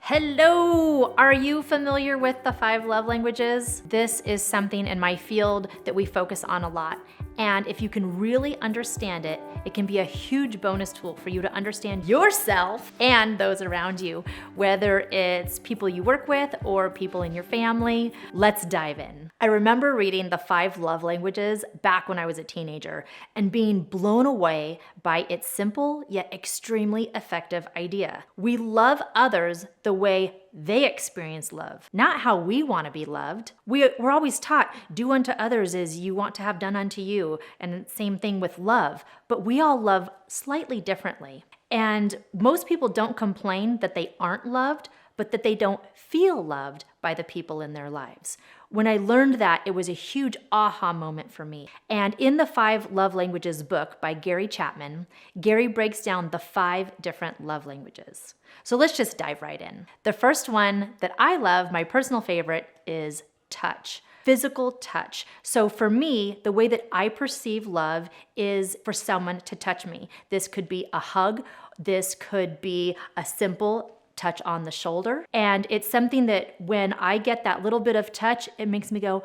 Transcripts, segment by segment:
Hello! Are you familiar with the 5 love languages? This is something in my field that we focus on a lot. And if you can really understand it, it can be a huge bonus tool for you to understand yourself and those around you, whether it's people you work with or people in your family. Let's dive in. I remember reading the 5 love languages back when I was a teenager and being blown away by its simple yet extremely effective idea. We love others the way they experience love, not how we want to be loved. We're always taught, do unto others as you want to have done unto you, and same thing with love, but we all love slightly differently. And most people don't complain that they aren't loved, but that they don't feel loved by the people in their lives. When I learned that, it was a huge aha moment for me. And in the 5 Love Languages book by Gary Chapman, Gary breaks down the 5 different love languages. So let's just dive right in. The first one that I love, my personal favorite, is touch. Physical touch. So for me, the way that I perceive love is for someone to touch me. This could be a hug. This could be a simple touch on the shoulder. And it's something that when I get that little bit of touch, it makes me go,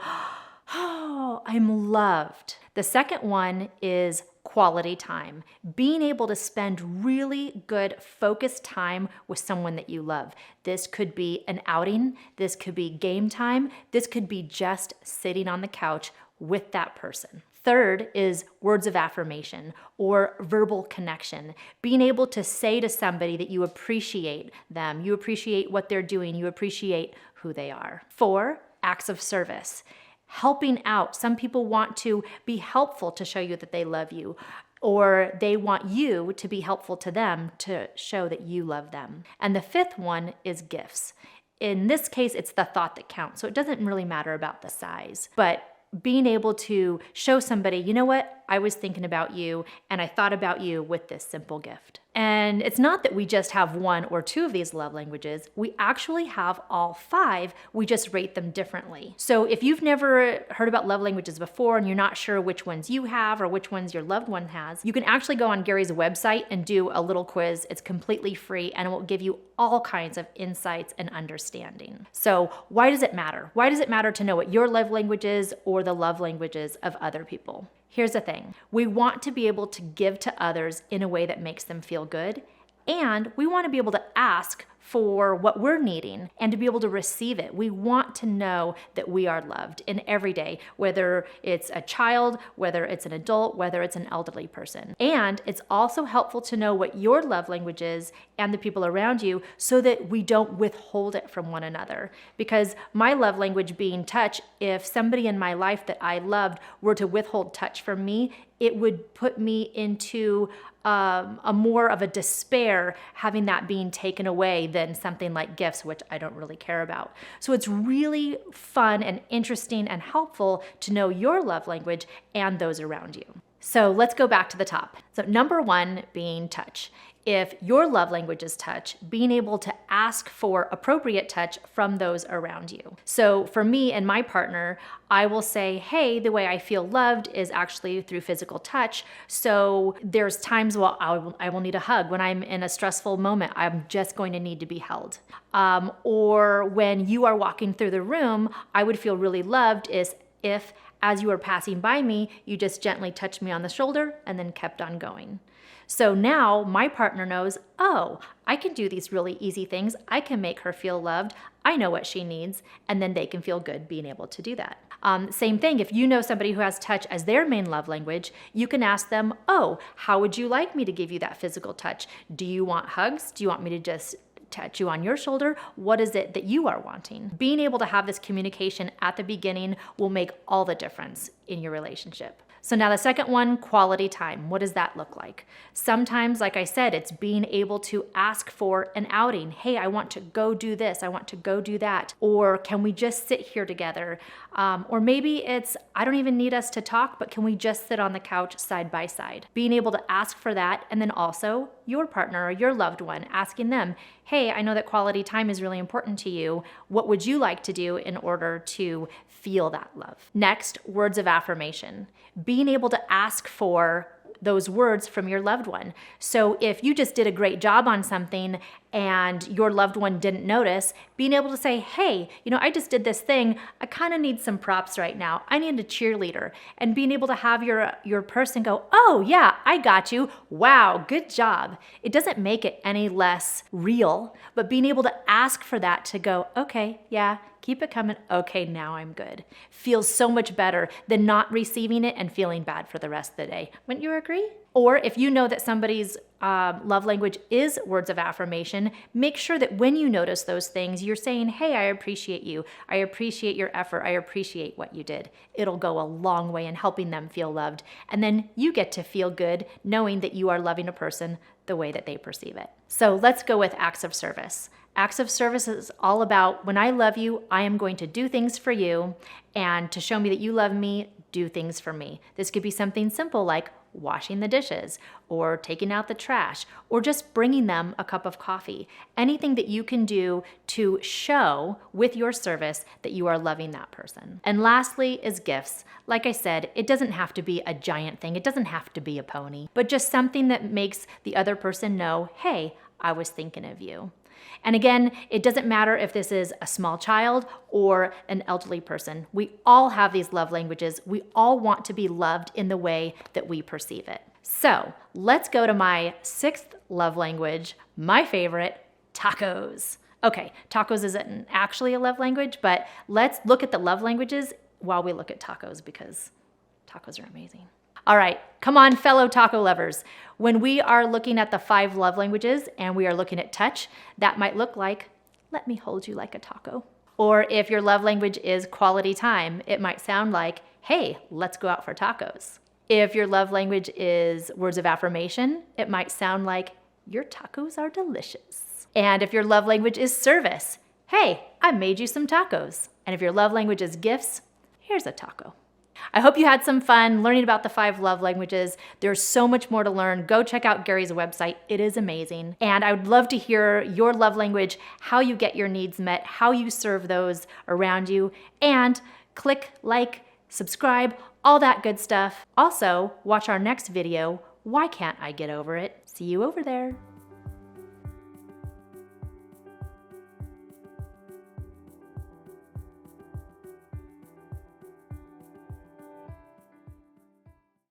oh, I'm loved. The second one is quality time. Being able to spend really good focused time with someone that you love. This could be an outing. This could be game time. This could be just sitting on the couch with that person. Third is words of affirmation or verbal connection. Being able to say to somebody that you appreciate them, you appreciate what they're doing, you appreciate who they are. 4, acts of service. Helping out. Some people want to be helpful to show you that they love you, or they want you to be helpful to them to show that you love them. And the 5th one is gifts. In this case, it's the thought that counts. So it doesn't really matter about the size, but being able to show somebody, you know what, I was thinking about you and I thought about you with this simple gift. And it's not that we just have 1 or 2 of these love languages. We actually have all 5. We just rate them differently. So if you've never heard about love languages before and you're not sure which ones you have or which ones your loved one has, you can actually go on Gary's website and do a little quiz. It's completely free and it will give you all kinds of insights and understanding. So why does it matter? Why does it matter to know what your love language is or the love languages of other people? Here's the thing. We want to be able to give to others in a way that makes them feel good, and we want to be able to ask for what we're needing and to be able to receive it. We want to know that we are loved in every day, whether it's a child, whether it's an adult, whether it's an elderly person. And it's also helpful to know what your love language is and the people around you so that we don't withhold it from one another. Because my love language being touch, if somebody in my life that I loved were to withhold touch from me, it would put me into a more of a despair having that being taken away than something like gifts, which I don't really care about. So it's really fun and interesting and helpful to know your love language and those around you. So let's go back to the top. So number 1 being touch. If your love language is touch, being able to ask for appropriate touch from those around you. So for me and my partner, I will say, hey, the way I feel loved is actually through physical touch. So there's times where I will need a hug. When I'm in a stressful moment, I'm just going to need to be held. Or when you are walking through the room, I would feel really loved is if as you are passing by me, you just gently touched me on the shoulder and then kept on going. So now my partner knows, oh, I can do these really easy things. I can make her feel loved. I know what she needs. And then they can feel good being able to do that. Same thing, if you know somebody who has touch as their main love language, you can ask them, oh, how would you like me to give you that physical touch? Do you want hugs? Do you want me to just touch you on your shoulder? What is it that you are wanting? Being able to have this communication at the beginning will make all the difference in your relationship. So now the second one, quality time. What does that look like? Sometimes, like I said, it's being able to ask for an outing. Hey, I want to go do this. I want to go do that. Or can we just sit here together? Or maybe it's, I don't even need us to talk, but can we just sit on the couch side by side? Being able to ask for that. And then also your partner or your loved one, asking them, hey, I know that quality time is really important to you. What would you like to do in order to feel that love? Next, words of affirmation. Being able to ask for those words from your loved one. So if you just did a great job on something and your loved one didn't notice, being able to say, hey, I just did this thing. I kind of need some props right now. I need a cheerleader. And being able to have your person go, oh yeah, I got you. Wow, good job. It doesn't make it any less real, but being able to ask for that to go, okay, yeah, keep it coming. Okay, now I'm good. Feels so much better than not receiving it and feeling bad for the rest of the day. Wouldn't you agree? Or if you know that somebody's love language is words of affirmation, make sure that when you notice those things, you're saying, hey, I appreciate you. I appreciate your effort. I appreciate what you did. It'll go a long way in helping them feel loved. And then you get to feel good knowing that you are loving a person the way that they perceive it. So let's go with acts of service. Acts of service is all about when I love you, I am going to do things for you. And to show me that you love me, do things for me. This could be something simple like washing the dishes or taking out the trash or just bringing them a cup of coffee. Anything that you can do to show with your service that you are loving that person. And lastly is gifts. Like I said, it doesn't have to be a giant thing. It doesn't have to be a pony, but just something that makes the other person know, hey, I was thinking of you. And again, it doesn't matter if this is a small child or an elderly person. We all have these love languages. We all want to be loved in the way that we perceive it. So let's go to my 6th love language, my favorite, tacos. Okay, tacos isn't actually a love language, but let's look at the love languages while we look at tacos because tacos are amazing. All right, come on, fellow taco lovers. When we are looking at the 5 love languages and we are looking at touch, that might look like, let me hold you like a taco. Or if your love language is quality time, it might sound like, hey, let's go out for tacos. If your love language is words of affirmation, it might sound like, your tacos are delicious. And if your love language is service, hey, I made you some tacos. And if your love language is gifts, here's a taco. I hope you had some fun learning about the 5 love languages. There's so much more to learn. Go check out Gary's website. It is amazing. And I would love to hear your love language, how you get your needs met, how you serve those around you, and click like, subscribe, all that good stuff. Also, watch our next video, Why Can't I Get Over It? See you over there.